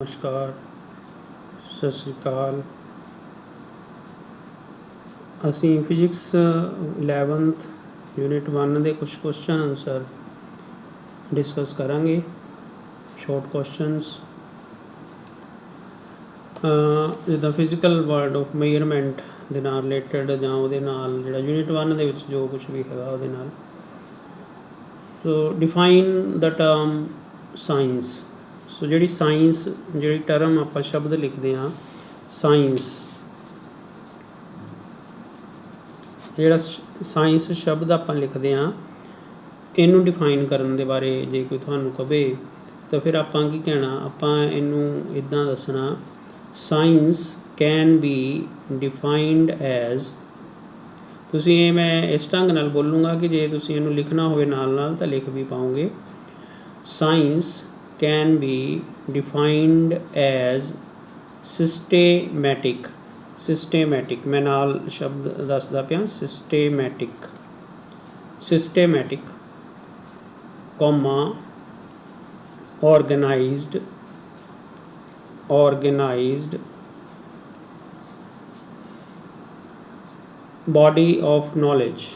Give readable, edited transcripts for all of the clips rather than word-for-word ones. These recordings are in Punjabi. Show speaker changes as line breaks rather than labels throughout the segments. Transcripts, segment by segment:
नमस्कार, सत श्री अकाल। असी फिजिक्स 11th यूनिट 1 के कुछ क्वेश्चन आंसर डिस्कस करांगे। शॉर्ट क्वेश्चनस जिदा फिजिकल वर्ड ऑफ मेजरमेंट ਦੇ ਨਾਲ ਰਿਲੇਟਡ ਜਾਂ ਉਹਦੇ ਨਾਲ ਜਿਹੜਾ ਯੂਨਿਟ 1 ਦੇ ਵਿੱਚ ਜੋ ਕੁਝ ਵੀ ਹੈਗਾ ਉਹਦੇ ਨਾਲ। ਸੋ ਡਿਫਾਈਨ ਦ ਟਰਮ ਸਾਇੰਸ। ਸੋ ਜਿਹੜੀ ਸਾਇੰਸ ਜਿਹੜੀ ਟਰਮ ਆਪਾਂ ਸ਼ਬਦ ਲਿਖਦੇ ਹਾਂ ਸਾਇੰਸ, ਜਿਹੜਾ ਸਾਇੰਸ ਸ਼ਬਦ ਆਪਾਂ ਲਿਖਦੇ ਹਾਂ ਇਹਨੂੰ ਡਿਫਾਈਨ ਕਰਨ ਦੇ ਬਾਰੇ ਜੇ ਕੋਈ ਤੁਹਾਨੂੰ ਕਵੇ ਤਾਂ ਫਿਰ ਆਪਾਂ ਕੀ ਕਹਿਣਾ, ਆਪਾਂ ਇਹਨੂੰ ਇੱਦਾਂ ਦੱਸਣਾ science can be defined as. ਤੁਸੀਂ ਇਹ ਮੈਂ ਇਸ ਢੰਗ ਨਾਲ ਬੋਲੂੰਗਾ ਕਿ ਜੇ ਤੁਸੀਂ ਇਹਨੂੰ ਲਿਖਣਾ ਹੋਵੇ ਨਾਲ ਨਾਲ ਤਾਂ ਲਿਖ ਵੀ ਪਾਓਗੇ। Science can be defined as systematic। systematic मैं नाल शब्द दसदा पिया systematic, systematic comma organized, organized body of knowledge,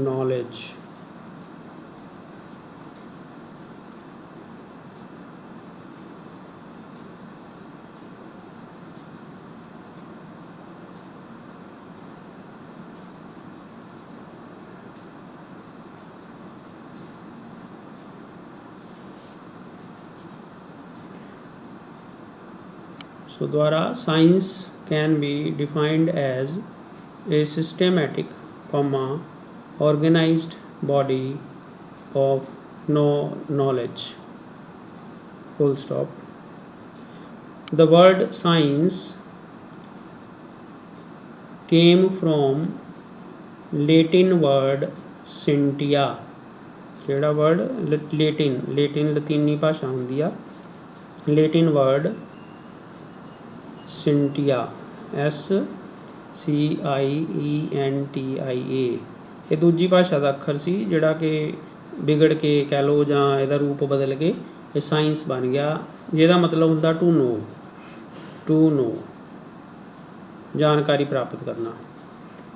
knowledge So द्वारा science can be defined as a systematic, organized body of knowledge. Full stop. The word science came from Latin word scientia। ਜਿਹੜਾ word Latin ਲਤੀਨੀ ਭਾਸ਼ਾ ਹੁੰਦੀ ਆ, Latin word ਸਿੰਟੀਆ SCIENTIA। ਇਹ ਦੂਜੀ ਭਾਸ਼ਾ ਦਾ ਅੱਖਰ ਸੀ ਜਿਹੜਾ ਕਿ ਵਿਗੜ ਕੇ ਕਹਿ ਲਓ ਜਾਂ ਇਹਦਾ ਰੂਪ ਬਦਲ ਕੇ ਇਹ ਸਾਇੰਸ ਬਣ ਗਿਆ, ਜਿਹਦਾ ਮਤਲਬ ਹੁੰਦਾ ਟੂ ਨੋ, ਟੂ ਨੋ ਜਾਣਕਾਰੀ ਪ੍ਰਾਪਤ ਕਰਨਾ।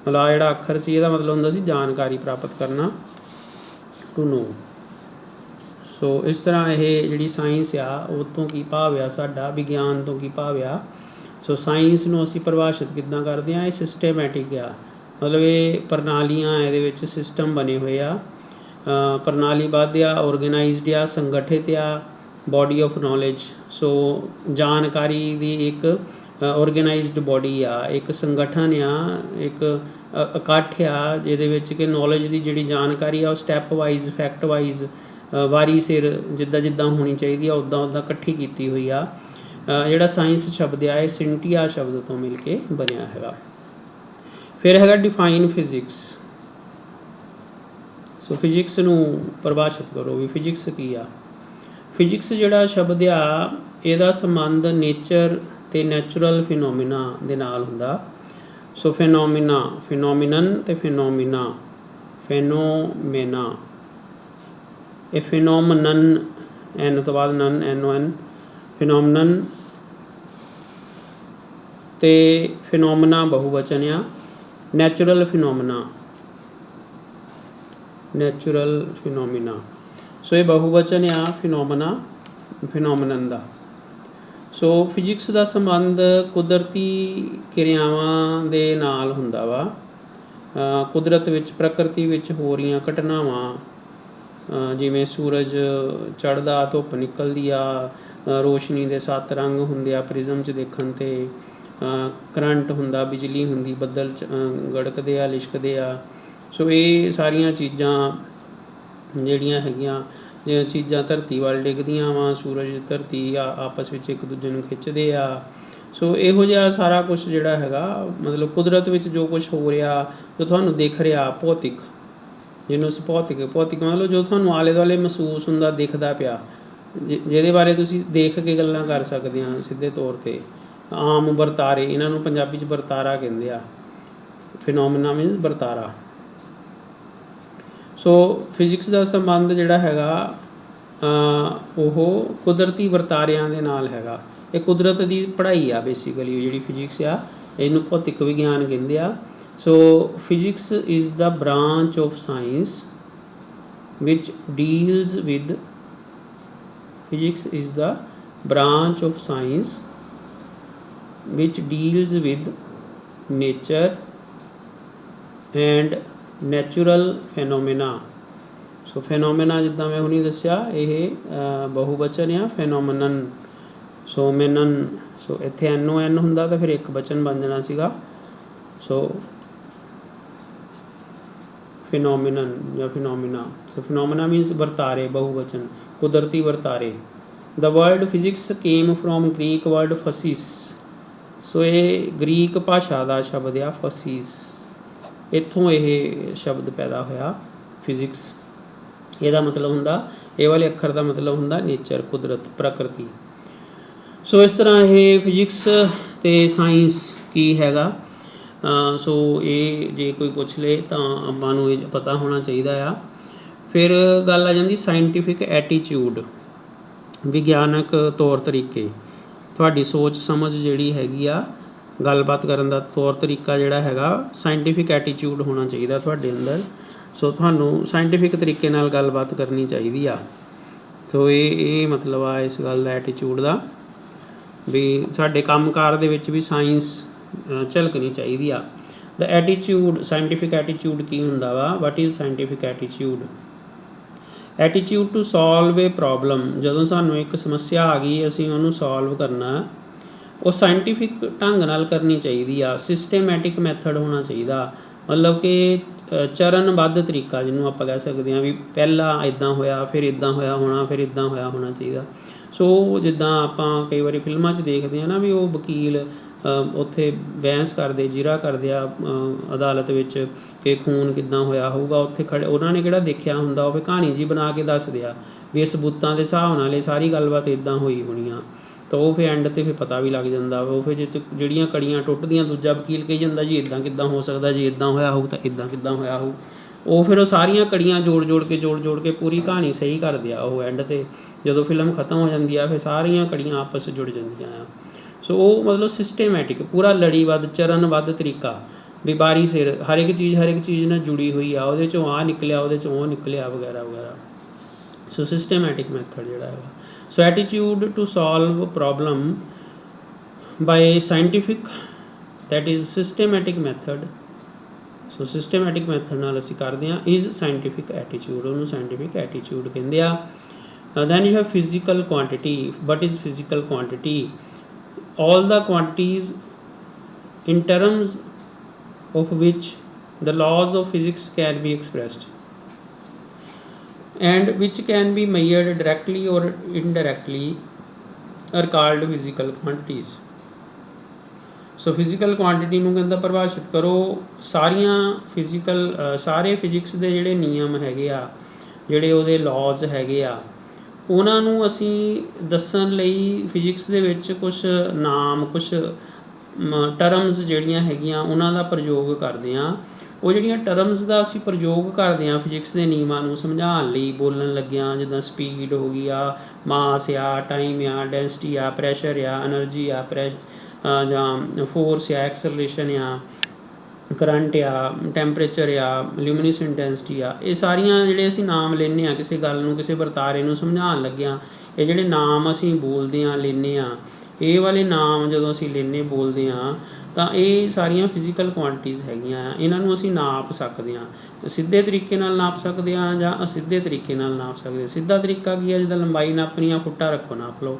ਮਤਲਬ ਜਿਹੜਾ ਅੱਖਰ ਸੀ ਇਹਦਾ ਮਤਲਬ ਹੁੰਦਾ ਸੀ ਜਾਣਕਾਰੀ ਪ੍ਰਾਪਤ ਕਰਨਾ, ਟੂ ਨੋ। ਸੋ ਇਸ ਤਰ੍ਹਾਂ ਇਹ ਜਿਹੜੀ ਸਾਇੰਸ ਆ ਉਹ ਤੋਂ ਕੀ ਭਾਵ ਆ, ਸਾਡਾ ਵਿਗਿਆਨ ਤੋਂ ਕੀ ਭਾਵ ਆ। ਸੋ ਸਾਇੰਸ ਨੂੰ ਅਸੀਂ ਪਰਿਭਾਸ਼ਿਤ ਕਿੱਦਾਂ ਕਰਦੇ ਹਾਂ, ਇਹ ਸਿਸਟੇਮੈਟਿਕ ਆ, ਮਤਲਬ ਇਹ ਪ੍ਰਣਾਲੀਆਂ ਇਹਦੇ ਵਿੱਚ ਸਿਸਟਮ ਬਣੇ ਹੋਏ ਆ, ਪ੍ਰਣਾਲੀਬੱਧ ਆ, ਔਰਗੇਨਾਈਜ਼ਡ ਆ, ਸੰਗਠਿਤ ਆ, ਬੋਡੀ ਆਫ ਨੌਲੇਜ। ਸੋ ਜਾਣਕਾਰੀ ਦੀ ਇੱਕ ਔਰਗੇਨਾਈਜ਼ਡ ਬੋਡੀ ਆ, ਇੱਕ ਸੰਗਠਨ ਆ, ਇੱਕ ਇਕੱਠ ਆ ਜਿਹਦੇ ਵਿੱਚ ਕਿ ਨੌਲੇਜ ਦੀ ਜਿਹੜੀ ਜਾਣਕਾਰੀ ਆ ਉਹ ਸਟੈਪ ਵਾਈਜ਼, ਫੈਕਟ ਵਾਈਜ਼, ਵਾਰੀ ਸਿਰ ਜਿੱਦਾਂ ਜਿੱਦਾਂ ਹੋਣੀ ਚਾਹੀਦੀ ਆ ਉੱਦਾਂ ਉੱਦਾਂ ਇਕੱਠੀ ਕੀਤੀ ਹੋਈ ਆ। ਜਿਹੜਾ ਸਾਇੰਸ ਸ਼ਬਦ ਆ ਇਹ ਸਿੰਟੀਆ ਸ਼ਬਦ ਤੋਂ ਮਿਲ ਕੇ ਬਣਿਆ ਹੈਗਾ। ਫਿਰ ਹੈਗਾ ਡਿਫਾਈਨ ਫਿਜ਼ਿਕਸ। ਸੋ ਫਿਜ਼ਿਕਸ ਨੂੰ ਪਰਿਭਾਸ਼ਿਤ ਕਰੋ ਵੀ ਫਿਜ਼ਿਕਸ ਕੀ ਆ। ਫਿਜ਼ਿਕਸ ਜਿਹੜਾ ਸ਼ਬਦ ਆ ਇਹਦਾ ਸੰਬੰਧ ਨੇਚਰ ਅਤੇ ਨੈਚੁਰਲ ਫਿਨੋਮੀਨਾ ਦੇ ਨਾਲ ਹੁੰਦਾ। ਸੋ ਫਿਨੋਮੀਨਾ, ਫਿਨੋਮੀਨਨ ਅਤੇ ਫਿਨੋਮੀਨਾ, ਫੈਨੋਮੇਨਾ, ਇਹ ਫਿਨੋਮਨਨ ਐਨ ਤੋਂ ਬਾਅਦ ਨਨ, NON, ਫਿਨੋਮਨਨ ਅਤੇ ਫਿਨੋਮਨਾ ਬਹੁਵਚਨ ਆ। ਨੈਚੁਰਲ ਫਿਨੋਮਨਾ, ਨੈਚੁਰਲ ਫਿਨੋਮੀਨਾ, ਸੋ ਇਹ ਬਹੁਵਚਨ ਆ ਫਿਨੋਮਨਾ, ਫਿਨੋਮਨਨ ਦਾ। ਸੋ ਫਿਜ਼ਿਕਸ ਦਾ ਸੰਬੰਧ ਕੁਦਰਤੀ ਕਿਰਿਆਵਾਂ ਦੇ ਨਾਲ ਹੁੰਦਾ ਵਾ। ਕੁਦਰਤ ਵਿੱਚ, ਪ੍ਰਕਿਰਤੀ ਵਿੱਚ ਹੋ ਰਹੀਆਂ ਘਟਨਾਵਾਂ ਜਿਵੇਂ ਸੂਰਜ ਚੜ੍ਹਦਾ, ਧੁੱਪ ਨਿਕਲਦੀ ਆ, ਰੋਸ਼ਨੀ ਦੇ 7 ਰੰਗ ਹੁੰਦੇ ਆ ਪ੍ਰਿਜ਼ਮ 'ਚ ਦੇਖਣ 'ਤੇ, ਕਰੰਟ ਹੁੰਦਾ, ਬਿਜਲੀ ਹੁੰਦੀ, ਬੱਦਲ ਗੜਕਦੇ ਆ, ਲਿਸ਼ਕਦੇ ਆ। ਸੋ ਇਹ ਸਾਰੀਆਂ ਚੀਜ਼ਾਂ ਜਿਹੜੀਆਂ ਹੈਗੀਆਂ, ਜਿਹੜੀਆਂ ਚੀਜ਼ਾਂ ਧਰਤੀ ਵੱਲ ਡਿੱਗਦੀਆਂ ਵਾ, ਸੂਰਜ ਧਰਤੀ ਆਪਸ ਵਿੱਚ ਇੱਕ ਦੂਜੇ ਨੂੰ ਖਿੱਚਦੇ ਆ। ਸੋ ਇਹੋ ਜਿਹਾ ਸਾਰਾ ਕੁਛ ਜਿਹੜਾ ਹੈਗਾ ਮਤਲਬ ਕੁਦਰਤ ਵਿੱਚ ਜੋ ਕੁਛ ਹੋ ਰਿਹਾ, ਜੋ ਤੁਹਾਨੂੰ ਦਿਖ ਰਿਹਾ, ਭੌਤਿਕ, ਜਿਹਨੂੰ ਅਸੀਂ ਭੌਤਿਕ, ਭੌਤਿਕ ਮਤਲਬ ਜੋ ਤੁਹਾਨੂੰ ਆਲੇ ਦੁਆਲੇ ਮਹਿਸੂਸ ਹੁੰਦਾ, ਦਿਖਦਾ ਪਿਆ, ਜਿਹਦੇ ਬਾਰੇ ਤੁਸੀਂ ਦੇਖ ਕੇ ਗੱਲਾਂ ਕਰ ਸਕਦੇ ਹਾਂ ਸਿੱਧੇ ਤੌਰ 'ਤੇ। ਆਮ ਵਰਤਾਰੇ, ਇਹਨਾਂ ਨੂੰ ਪੰਜਾਬੀ 'ਚ ਵਰਤਾਰਾ ਕਹਿੰਦੇ ਆ। ਫਿਨੋਮੀਨਾ ਮੀਨਸ ਵਰਤਾਰਾ। ਸੋ ਫਿਜ਼ਿਕਸ ਦਾ ਸੰਬੰਧ ਜਿਹੜਾ ਹੈਗਾ ਉਹ ਕੁਦਰਤੀ ਵਰਤਾਰਿਆਂ ਦੇ ਨਾਲ ਹੈਗਾ। ਇਹ ਕੁਦਰਤ ਦੀ ਪੜ੍ਹਾਈ ਆ ਬੇਸਿਕਲੀ, ਜਿਹੜੀ ਫਿਜ਼ਿਕਸ ਆ ਇਹਨੂੰ ਭੌਤਿਕ ਵਿਗਿਆਨ ਕਹਿੰਦੇ ਆ। So physics is the branch of science which deals with physics is the branch of science which deals with nature and natural phenomena। ਸੋ ਫੈਨੋਮੇਨਾ ਜਿੱਦਾਂ ਮੈਂ ਹੁਣੀ ਦੱਸਿਆ ਇਹ ਬਹੁਵਚਨ ਆ ਫੈਨੋਮਨਨ। ਸੋ ਮੈਨਨ, ਸੋ ਇੱਥੇ NON ਹੁੰਦਾ ਤਾਂ ਫਿਰ ਇੱਕ ਵਚਨ ਬਣ ਜਾਣਾ ਸੀਗਾ। ਸੋ ਫਿਨੋਮੀਨਨ ਜਾਂ ਫਿਨੋਮੀਨਾ। ਸੋ ਫਿਨੋਮੀਨਾ ਮੀਨਸ ਵਰਤਾਰੇ, ਬਹੁਵਚਨ, ਕੁਦਰਤੀ ਵਰਤਾਰੇ। The word physics came from Greek word physis. So ਇਹ ਗ੍ਰੀਕ ਭਾਸ਼ਾ ਦਾ ਸ਼ਬਦ ਆ ਫਸੀਸ, ਇੱਥੋਂ ਇਹ ਸ਼ਬਦ ਪੈਦਾ ਹੋਇਆ ਫਿਜ਼ਿਕਸ। ਇਹਦਾ ਮਤਲਬ ਹੁੰਦਾ, ਇਹ ਵਾਲੇ ਅੱਖਰ ਦਾ ਮਤਲਬ ਹੁੰਦਾ ਨੇਚਰ, ਕੁਦਰਤ, ਪ੍ਰਕਿਰਤੀ। ਸੋ ਇਸ ਤਰ੍ਹਾਂ ਇਹ ਫਿਜ਼ਿਕਸ ਅਤੇ ਸਾਇੰਸ ਕੀ ਹੈਗਾ। ਸੋ ਇਹ ਜੇ ਕੋਈ ਪੁੱਛ ਲੇ ਤਾਂ ਆਪਾਂ ਨੂੰ ਇਹ ਪਤਾ ਹੋਣਾ ਚਾਹੀਦਾ ਆ। ਫਿਰ ਗੱਲ ਆ ਜਾਂਦੀ ਸਾਇੰਟੀਫਿਕ ਐਟੀਚਿਊਡ, ਵਿਗਿਆਨਕ ਤੌਰ ਤਰੀਕੇ। ਤੁਹਾਡੀ ਸੋਚ ਸਮਝ ਜਿਹੜੀ ਹੈਗੀ ਆ, ਗੱਲਬਾਤ ਕਰਨ ਦਾ ਤੌਰ ਤਰੀਕਾ ਜਿਹੜਾ ਹੈਗਾ, ਸਾਇੰਟੀਫਿਕ ਐਟੀਚਿਊਡ ਹੋਣਾ ਚਾਹੀਦਾ ਤੁਹਾਡੇ ਅੰਦਰ। ਸੋ ਤੁਹਾਨੂੰ ਸਾਇੰਟੀਫਿਕ ਤਰੀਕੇ ਨਾਲ ਗੱਲਬਾਤ ਕਰਨੀ ਚਾਹੀਦੀ ਆ। ਸੋ ਇਹ ਮਤਲਬ ਆ ਇਸ ਗੱਲ ਦਾ, ਐਟੀਚਿਊਡ ਦਾ, ਵੀ ਸਾਡੇ ਕੰਮਕਾਰ ਦੇ ਵਿੱਚ ਵੀ ਸਾਇੰਸ ਝਲਕਣੀ ਚਾਹੀਦੀ ਆ। ਦ ਐਟੀਚਿਊਡ, ਸਾਇੰਟੀਫਿਕ ਐਟੀਚਿਊਡ ਕੀ ਹੁੰਦਾ ਵਾ? What is scientific ਐਟੀਚਿਊਡ? ਐਟੀਚਿਊਡ to solve A problem. ਜਦੋਂ ਸਾਨੂੰ ਇੱਕ ਸਮੱਸਿਆ ਆ ਗਈ, ਅਸੀਂ ਉਹਨੂੰ ਸੋਲਵ ਕਰਨਾ, ਉਹ ਸਾਇੰਟੀਫਿਕ ਢੰਗ ਨਾਲ ਕਰਨੀ ਚਾਹੀਦੀ ਆ। ਸਿਸਟੇਮੈਟਿਕ ਮੈਥਡ ਹੋਣਾ ਚਾਹੀਦਾ, ਮਤਲਬ ਕਿ ਚਰਨਬੱਧ ਤਰੀਕਾ, ਜਿਹਨੂੰ ਆਪਾਂ ਕਹਿ ਸਕਦੇ ਹਾਂ ਵੀ ਪਹਿਲਾਂ ਇੱਦਾਂ ਹੋਇਆ, ਫਿਰ ਇੱਦਾਂ ਹੋਇਆ ਹੋਣਾ, ਫਿਰ ਇੱਦਾਂ ਹੋਇਆ ਹੋਣਾ ਚਾਹੀਦਾ। ਸੋ ਜਿੱਦਾਂ ਆਪਾਂ ਕਈ ਵਾਰੀ ਫਿਲਮਾਂ 'ਚ ਦੇਖਦੇ ਹਾਂ ਨਾ, ਵੀ ਉਹ ਵਕੀਲ ਉੱਥੇ ਬਹਿਸ ਕਰਦੇ, ਜਿਰਾ ਕਰਦੇ ਆ ਅਦਾਲਤ ਵਿੱਚ ਕਿ ਖੂਨ ਕਿੱਦਾਂ ਹੋਇਆ ਹੋਊਗਾ। ਉੱਥੇ ਖੜ੍ਹੇ ਉਹਨਾਂ ਨੇ ਕਿਹੜਾ ਦੇਖਿਆ ਹੁੰਦਾ, ਉਹ ਫਿਰ ਕਹਾਣੀ ਜੀ ਬਣਾ ਕੇ ਦੱਸਦੇ ਆ ਵੀ ਇਹ ਸਬੂਤਾਂ ਦੇ ਹਿਸਾਬ ਨਾਲ ਇਹ ਸਾਰੀ ਗੱਲਬਾਤ ਇੱਦਾਂ ਹੋਈ ਹੋਣੀ ਆ। ਤਾਂ ਉਹ ਫਿਰ ਐਂਡ 'ਤੇ ਫਿਰ ਪਤਾ ਵੀ ਲੱਗ ਜਾਂਦਾ ਵਾ। ਉਹ ਫਿਰ ਜਿਹੜੀਆਂ ਕੜੀਆਂ ਟੁੱਟਦੀਆਂ, ਦੂਜਾ ਵਕੀਲ ਕਹੀ ਜਾਂਦਾ ਜੀ ਇੱਦਾਂ ਕਿੱਦਾਂ ਹੋ ਸਕਦਾ, ਜੀ ਇੱਦਾਂ ਹੋਇਆ ਹੋਊ ਤਾਂ ਇੱਦਾਂ ਕਿੱਦਾਂ ਹੋਇਆ ਹੋਊ। ਉਹ ਫਿਰ ਉਹ ਸਾਰੀਆਂ ਕੜੀਆਂ ਜੋੜ ਜੋੜ ਕੇ ਪੂਰੀ ਕਹਾਣੀ ਸਹੀ ਕਰਦੇ ਆ। ਉਹ ਐਂਡ 'ਤੇ ਜਦੋਂ ਫਿਲਮ ਖਤਮ ਹੋ ਜਾਂਦੀ ਆ, ਫਿਰ ਸਾਰੀਆਂ ਕੜੀਆਂ ਆਪਸ 'ਚ ਜੁੜ ਜਾਂਦੀਆਂ ਆ। ਸੋ ਉਹ ਮਤਲਬ ਸਿਸਟੇਮੈਟਿਕ, ਪੂਰਾ ਲੜੀਬੱਧ, ਚਰਨਬੱਧ ਤਰੀਕਾ, ਵੀ ਵਾਰੀ ਸਿਰ ਹਰ ਇੱਕ ਚੀਜ਼ ਨਾਲ ਜੁੜੀ ਹੋਈ ਆ। ਉਹਦੇ 'ਚੋਂ ਆਹ ਨਿਕਲਿਆ, ਉਹਦੇ 'ਚੋਂ ਉਹ ਨਿਕਲਿਆ, ਵਗੈਰਾ ਵਗੈਰਾ। ਸੋ ਸਿਸਟੇਮੈਟਿਕ ਮੈਥਡ ਜਿਹੜਾ ਹੈਗਾ। So attitude to solve problem by scientific, that is systematic method. So systematic method ਨਾਲ ਅਸੀਂ ਕਰਦੇ ਹਾਂ, ਇਜ਼ ਸਾਇੰਟੀਫਿਕ ਐਟੀਟਿਊਡ, ਉਹਨੂੰ ਸਾਇੰਟੀਫਿਕ ਐਟੀਟਿਊਡ ਕਹਿੰਦੇ ਆ। Then you have physical quantity. What is physical quantity? all the quantities in terms of which the laws of physics can be expressed and which can be measured directly or indirectly are called physical quantities। So physical quantity ਨੂੰ ਕਹਿੰਦਾ ਪਰਿਭਾਸ਼ਿਤ ਕਰੋ ਸਾਰੀਆਂ ਸਾਰੇ ਫਿਜ਼ਿਕਸ ਦੇ ਜਿਹੜੇ ਨਿਯਮ ਹੈਗੇ ਆ, ਜਿਹੜੇ ਉਹਦੇ ਲਾਜ਼ ਹੈਗੇ ਆ, ਉਹਨਾਂ ਨੂੰ ਅਸੀਂ ਦੱਸਣ ਲਈ ਫਿਜ਼ਿਕਸ ਦੇ ਵਿੱਚ ਕੁਛ ਨਾਮ, ਕੁਛ ਟਰਮਸ ਜਿਹੜੀਆਂ ਹੈਗੀਆਂ ਉਹਨਾਂ ਦਾ ਪ੍ਰਯੋਗ ਕਰਦੇ ਹਾਂ। ਉਹ ਜਿਹੜੀਆਂ ਟਰਮਸ ਦਾ ਅਸੀਂ ਪ੍ਰਯੋਗ ਕਰਦੇ ਹਾਂ ਫਿਜ਼ਿਕਸ ਦੇ ਨਿਯਮਾਂ ਨੂੰ ਸਮਝਾਉਣ ਲਈ, ਬੋਲਣ ਲੱਗਿਆਂ, ਜਿੱਦਾਂ ਸਪੀਡ ਹੋ ਗਈ ਆ, ਮਾਸ ਆ, ਟਾਈਮ ਆ, ਡੈਂਸਿਟੀ ਆ, ਪ੍ਰੈਸ਼ਰ ਆ, ਐਨਰਜੀ ਆ, ਜਾਂ ਫੋਰਸ ਆ, ਐਕਸਲਰੇਸ਼ਨ ਆ, ਕਰੰਟ ਆ, ਟੈਂਪਰੇਚਰ ਆ, ਲਿਊਮੀਨਸ ਇੰਟੈਂਸਿਟੀ ਆ, ਇਹ ਸਾਰੀਆਂ ਜਿਹੜੇ ਅਸੀਂ ਨਾਮ ਲੈਂਦੇ ਹਾਂ ਕਿਸੇ ਗੱਲ ਨੂੰ, ਕਿਸੇ ਵਰਤਾਰੇ ਨੂੰ ਸਮਝਾਉਣ ਲੱਗਿਆਂ, ਇਹ ਜਿਹੜੇ ਨਾਮ ਅਸੀਂ ਬੋਲਦੇ ਹਾਂ, ਲੈਂਦੇ ਹਾਂ, ਇਹ ਵਾਲੇ ਨਾਮ ਜਦੋਂ ਅਸੀਂ ਲੈਂਦੇ ਬੋਲਦੇ ਹਾਂ ਤਾਂ ਇਹ ਸਾਰੀਆਂ ਫਿਜ਼ੀਕਲ ਕੁਆਂਟੀਜ਼ ਹੈਗੀਆਂ ਆ। ਇਹਨਾਂ ਨੂੰ ਅਸੀਂ ਨਾਪ ਸਕਦੇ ਹਾਂ, ਸਿੱਧੇ ਤਰੀਕੇ ਨਾਲ ਨਾਪ ਸਕਦੇ ਹਾਂ ਜਾਂ ਅਸਿੱਧੇ ਤਰੀਕੇ ਨਾਲ ਨਾਪ ਸਕਦੇ ਹਾਂ। ਸਿੱਧਾ ਤਰੀਕਾ ਕੀ ਹੈ? ਜਿੱਦਾਂ ਲੰਬਾਈ ਨਾਪਣੀ ਆ, ਫੁੱਟਾ ਰੱਖੋ, ਨਾਪ ਲਓ।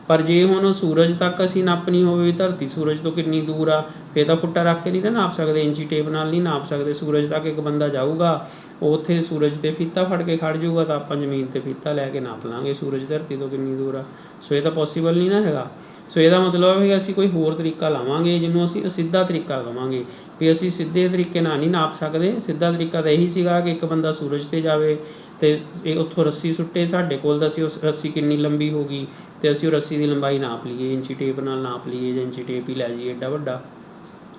ਪਰ ਜੇ ਹੁਣ ਸੂਰਜ ਤੱਕ ਅਸੀਂ ਨਾਪਣੀ ਹੋਵੇ, ਧਰਤੀ ਸੂਰਜ ਤੋਂ ਕਿੰਨੀ ਦੂਰ ਆ, ਫਿਰ ਤਾਂ ਫੁੱਟਾ ਰੱਖ ਕੇ ਨਹੀਂ ਨਾ ਨਾਪ ਸਕਦੇ, ਇੰਚੀ ਟੇਪ ਨਾਲ ਨਹੀਂ ਨਾਪ ਸਕਦੇ। ਸੂਰਜ ਤੱਕ ਇੱਕ ਬੰਦਾ ਜਾਊਗਾ, ਉਹ ਉੱਥੇ ਸੂਰਜ 'ਤੇ ਫੀਤਾ ਫੜ ਕੇ ਖੜ੍ਹ ਜਾਊਗਾ, ਤਾਂ ਆਪਾਂ ਜ਼ਮੀਨ 'ਤੇ ਫੀਤਾ ਲੈ ਕੇ ਨਾਪ ਲਾਂਗੇ ਸੂਰਜ ਧਰਤੀ ਤੋਂ ਕਿੰਨੀ ਦੂਰ ਆ। ਸੋ ਇਹ ਤਾਂ ਪੋਸੀਬਲ ਨਹੀਂ ਨਾ ਹੈਗਾ। ਸੋ ਇਹਦਾ ਮਤਲਬ ਹੈ ਅਸੀਂ ਕੋਈ ਹੋਰ ਤਰੀਕਾ ਲਾਵਾਂਗੇ ਜਿਹਨੂੰ ਅਸੀਂ ਅਸਿੱਧਾ ਤਰੀਕਾ ਕਹਾਂਗੇ, ਵੀ ਅਸੀਂ ਸਿੱਧੇ ਤਰੀਕੇ ਨਾਲ ਨਹੀਂ ਨਾਪ ਸਕਦੇ। ਸਿੱਧਾ ਤਰੀਕਾ ਤਾਂ ਇਹੀ ਸੀਗਾ ਕਿ ਇੱਕ ਬੰਦਾ ਸੂਰਜ 'ਤੇ ਜਾਵੇ ਅਤੇ ਇਹ ਉੱਥੋਂ ਰੱਸੀ ਸੁੱਟੇ ਸਾਡੇ ਕੋਲ, ਤਾਂ ਅਸੀਂ ਉਸ ਰੱਸੀ ਕਿੰਨੀ ਲੰਬੀ ਹੋ ਗਈ ਅਤੇ ਅਸੀਂ ਉਹ ਰੱਸੀ ਦੀ ਲੰਬਾਈ ਨਾਪ ਲਈਏ, ਇੰਚੀ ਟੇਪ ਨਾਲ ਨਾਪ ਲਈਏ, ਜਾਂ ਇੰਚੀ ਟੇਪ ਹੀ ਲੈ ਜਾਈਏ ਐਡਾ ਵੱਡਾ।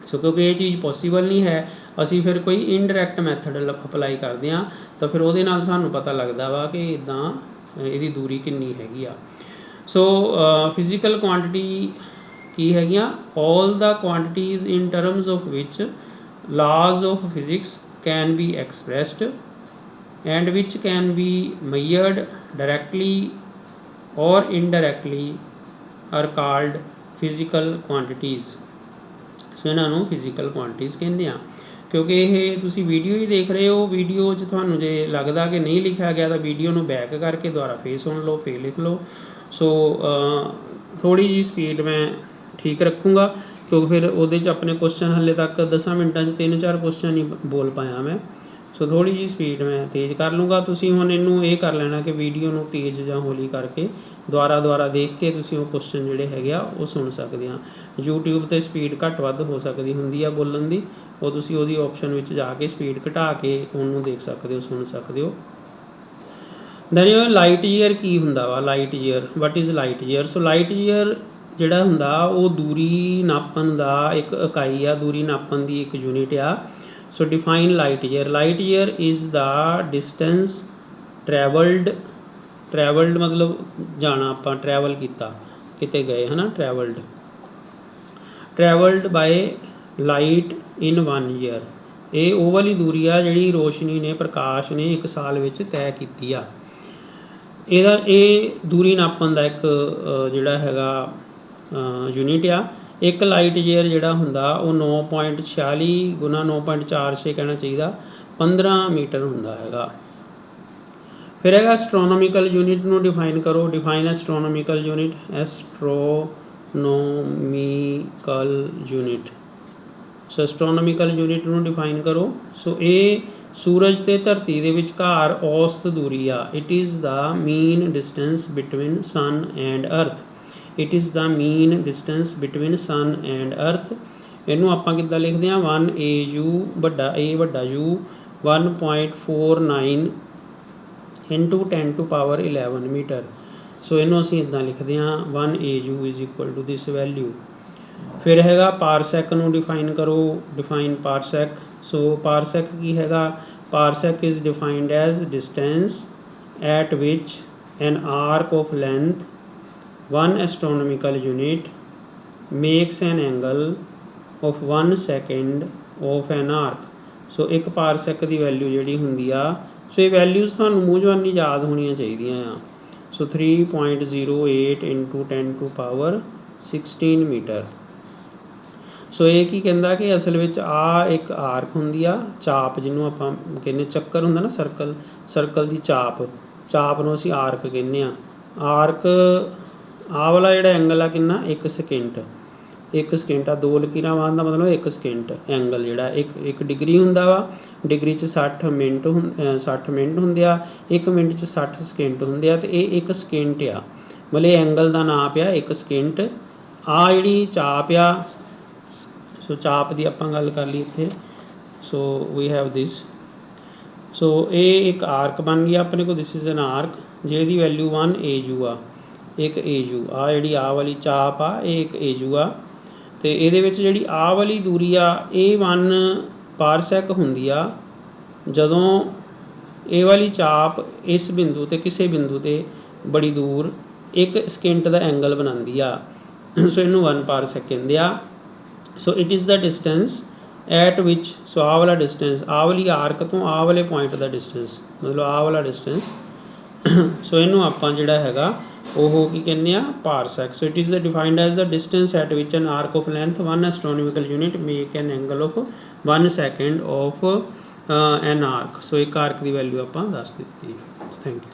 ਸੋ ਕਿਉਂਕਿ ਇਹ ਚੀਜ਼ ਪੋਸੀਬਲ ਨਹੀਂ ਹੈ, ਅਸੀਂ ਫਿਰ ਕੋਈ ਇਨਡਾਇਰੈਕਟ ਮੈਥਡ ਅਪਲਾਈ ਕਰਦੇ ਹਾਂ, ਤਾਂ ਫਿਰ ਉਹਦੇ ਨਾਲ ਸਾਨੂੰ ਪਤਾ ਲੱਗਦਾ ਵਾ ਕਿ ਇੱਦਾਂ ਇਹਦੀ ਦੂਰੀ ਕਿੰਨੀ ਹੈਗੀ ਆ। ਸੋ ਫਿਜ਼ੀਕਲ ਕੁਆਂਟਿਟੀ ਕੀ ਹੈਗੀਆਂ, all the quantities in terms of which laws of physics can be expressed and which can be measured directly or indirectly are called physical quantities। ਸੋ ਇਹਨਾਂ ਨੂੰ ਫਿਜ਼ੀਕਲ ਕੁਆਂਟੀਜ਼ ਕਹਿੰਦੇ ਆ। ਕਿਉਂਕਿ ਇਹ ਤੁਸੀਂ ਵੀਡੀਓ ਹੀ ਦੇਖ ਰਹੇ ਹੋ, ਵੀਡੀਓ 'ਚ ਤੁਹਾਨੂੰ ਜੇ ਲੱਗਦਾ ਕਿ ਨਹੀਂ ਲਿਖਿਆ ਗਿਆ ਤਾਂ ਵੀਡੀਓ ਨੂੰ ਬੈਕ ਕਰਕੇ ਦੁਬਾਰਾ ਫੇਰ ਸੁਣ ਲਓ, ਫੇਰ ਲਿਖ ਲਓ। ਸੋ ਥੋੜ੍ਹੀ ਜਿਹੀ ਸਪੀਡ ਮੈਂ ਠੀਕ ਰੱਖੂँਗਾ ਕਿਉਂਕਿ ਫਿਰ ਉਹਦੇ 'ਚ ਆਪਣੇ ਕੁਐਸਚਨ ਹਾਲੇ ਤੱਕ 10 ਮਿੰਟਾਂ 'ਚ 3-4 ਕੁਐਸਚਨ ਹੀ ਬੋਲ ਪਾਇਆ ਮੈਂ। ਸੋ ਥੋੜ੍ਹੀ ਜਿਹੀ ਸਪੀਡ ਮੈਂ ਤੇਜ਼ ਕਰ ਲੂँਗਾ। ਤੁਸੀਂ ਹੁਣ ਇਹਨੂੰ ਇਹ ਕਰ ਲੈਣਾ ਕਿ ਵੀਡੀਓ ਨੂੰ ਤੇਜ਼ ਜਾਂ ਹੌਲੀ ਕਰਕੇ ਦੁਬਾਰਾ ਦੇਖ ਕੇ ਤੁਸੀਂ ਉਹ ਕੁਐਸਚਨ ਜਿਹੜੇ ਹੈਗੇ ਆ ਉਹ ਸੁਣ ਸਕਦੇ ਆ। YouTube 'ਤੇ ਸਪੀਡ ਘੱਟ ਵੱਧ ਹੋ ਸਕਦੀ ਹੁੰਦੀ ਆ ਬੋਲਣ ਦੀ, ਉਹ ਤੁਸੀਂ ਉਹਦੀ ਆਪਸ਼ਨ ਵਿੱਚ ਜਾ ਕੇ ਸਪੀਡ ਘਟਾ ਕੇ ਉਹਨੂੰ ਦੇਖ ਸਕਦੇ ਹੋ, ਸੁਣ ਸਕਦੇ ਹੋ। ਦੈਨ ਲਾਈਟ ਈਅਰ ਕੀ ਹੁੰਦਾ ਵਾ, light year, what is light year. So light year ਜਿਹੜਾ ਹੁੰਦਾ ਉਹ ਦੂਰੀ ਨਾਪਣ ਦਾ ਇੱਕ ਇਕਾਈ ਆ, ਦੂਰੀ ਨਾਪਣ ਦੀ ਇੱਕ ਯੂਨਿਟ ਆ। So define light year. Light year is the distance travelled ਮਤਲਬ ਜਾਣਾ, ਆਪਾਂ ਟਰੈਵਲ ਕੀਤਾ, ਕਿਤੇ ਗਏ ਹੈ ਨਾ, travelled by light in 1 year. ਇਹ ਉਹ ਵਾਲੀ ਦੂਰੀ ਆ ਜਿਹੜੀ ਰੋਸ਼ਨੀ ਨੇ, ਪ੍ਰਕਾਸ਼ ਨੇ 1 ਸਾਲ ਵਿੱਚ ਤੈਅ ਕੀਤੀ ਆ। ਇਹ ਦੂਰੀ ਨਾਪਣ ਦਾ ਇੱਕ ਜਿਹੜਾ ਹੈਗਾ ਯੂਨਿਟ ਆ। ਇੱਕ ਲਾਈਟ ਈਅਰ ਜਿਹੜਾ ਹੁੰਦਾ ਉਹ 9.46 ਗੁਣਾ 9.46 ਕਹਿਣਾ ਚਾਹੀਦਾ 15 ਮੀਟਰ ਹੁੰਦਾ ਹੈਗਾ। ਫਿਰ ਹੈਗਾ ਐਸਟ੍ਰੋਨੋਮੀਕਲ ਯੂਨਿਟ ਨੂੰ ਡਿਫਾਈਨ ਕਰੋ। Define astronomical unit, astronomical unit. So astronomical unit ਨੂੰ ਡਿਫਾਈਨ ਕਰੋ। ਸੋ ਇਹ ਸੂਰਜ ਅਤੇ ਧਰਤੀ ਦੇ ਵਿਚਕਾਰ ਔਸਤ ਦੂਰੀ ਆ। It is the mean distance between sun and earth. It is the mean distance between sun and earth. ਇਹਨੂੰ ਆਪਾਂ ਕਿੱਦਾਂ ਲਿਖਦੇ ਹਾਂ, 1 AU ਵੱਡਾ A ਵੱਡਾ U 1.49 into 10⁻11 ਮੀਟਰ। ਸੋ ਇਹਨੂੰ ਅਸੀਂ ਇੱਦਾਂ ਲਿਖਦੇ ਹਾਂ 1 AU is equal to this value. ਫਿਰ ਹੈਗਾ ਪਾਰਸੈਕ ਨੂੰ ਡਿਫਾਈਨ ਕਰੋ। ਡਿਫਾਈਨ ਪਾਰਸੈਕ। ਸੋ ਪਾਰਸੈਕ ਕੀ ਹੈਗਾ, parsec is defined as distance at which an arc of length 1 astronomical unit makes an angle of 1 second of an arc. So ਇੱਕ ਪਾਰਸੈਕ ਦੀ ਵੈਲਿਊ ਜਿਹੜੀ ਹੁੰਦੀ ਆ, ਸੋ ਇਹ ਵੈਲਿਊਜ਼ ਤੁਹਾਨੂੰ ਮੂੰਹ ਜ਼ਬਾਨੀ ਯਾਦ ਹੋਣੀਆਂ ਚਾਹੀਦੀਆਂ ਆ। ਸੋ 3.08 into 10⁻16 ਮੀਟਰ। ਸੋ ਇਹ ਕੀ ਕਹਿੰਦਾ ਕਿ ਅਸਲ ਵਿੱਚ ਆ ਇੱਕ ਆਰਕ ਹੁੰਦੀ ਆ, ਚਾਪ ਜਿਹਨੂੰ ਆਪਾਂ ਕਹਿੰਦੇ, ਚੱਕਰ ਹੁੰਦਾ ਨਾ, ਸਰਕਲ ਦੀ ਚਾਪ ਨੂੰ ਅਸੀਂ ਆਰਕ ਕਹਿੰਦੇ ਆ। ਆਰਕ ਆਹ ਵਾਲਾ ਜਿਹੜਾ ਐਂਗਲ ਆ ਕਿੰਨਾ, 1 ਸਕਿੰਟ ਆ। 2 ਲਕੀਰਾਂ ਬਾਅਦ ਦਾ ਮਤਲਬ 1 ਸਕਿੰਟ ਐਂਗਲ ਜਿਹੜਾ ਇੱਕ ਡਿਗਰੀ ਹੁੰਦਾ ਵਾ। ਡਿਗਰੀ 'ਚ 60 ਮਿੰਟ ਹੁੰਦੇ ਆ, 1 ਮਿੰਟ 'ਚ 60 ਸਕਿੰਟ ਹੁੰਦੇ ਆ, ਅਤੇ ਇਹ 1 ਸਕਿੰਟ ਆ। ਮਤਲਬ ਇਹ ਐਂਗਲ ਦਾ ਨਾਪ ਆ 1 ਸਕਿੰਟ। ਆ ਜਿਹੜੀ ਚਾਪ ਆ, ਸੋ ਚਾਪ ਦੀ ਆਪਾਂ ਗੱਲ ਕਰ ਲਈ ਇੱਥੇ। ਸੋ ਵੀ ਹੈਵ ਦਿਸ। ਸੋ ਇਹ ਇੱਕ ਆਰਕ ਬਣ ਗਈ ਆਪਣੇ ਕੋਲ। ਦਿਸ ਇਜ਼ ਐਨ ਆਰਕ ਜਿਹਦੀ ਵੈਲਿਊ 1 AU ਆ, 1 AU। ਆ ਜਿਹੜੀ ਆਹ ਵਾਲੀ ਚਾਪ ਆ ਇਹ 1 AU ਆ, ਅਤੇ ਇਹਦੇ ਵਿੱਚ ਜਿਹੜੀ ਆਹ ਵਾਲੀ ਦੂਰੀ ਆ ਇਹ 1 ਪਾਰਸੈਕ ਹੁੰਦੀ ਆ। ਜਦੋਂ ਇਹ ਵਾਲੀ ਚਾਪ ਇਸ ਬਿੰਦੂ 'ਤੇ, ਕਿਸੇ ਬਿੰਦੂ 'ਤੇ ਬੜੀ ਦੂਰ 1 ਸਕਿੰਟ ਦਾ ਐਂਗਲ ਬਣਾਉਂਦੀ ਆ, ਸੋ ਇਹਨੂੰ 1 ਪਾਰਸੈਕ ਕਹਿੰਦੇ ਆ। So it is the distance at which, so ਆਹ ਵਾਲਾ ਡਿਸਟੈਂਸ, ਆਹ ਵਾਲੀ ਆਰਕ ਤੋਂ ਆਹ ਵਾਲੇ ਪੁਆਇੰਟ ਦਾ ਡਿਸਟੈਂਸ, ਮਤਲਬ ਆਹ ਵਾਲਾ ਡਿਸਟੈਂਸ। ਸੋ ਇਹਨੂੰ ਆਪਾਂ ਜਿਹੜਾ ਹੈਗਾ ਉਹ ਕੀ ਕਹਿੰਦੇ ਆ, parsec. So it is the defined as the distance at which an arc of length 1 astronomical unit make an angle of 1 second of an arc. So ਇੱਕ ਆਰਕ ਦੀ ਵੈਲਿਊ ਆਪਾਂ ਦੱਸ ਦਿੱਤੀ। Thank you.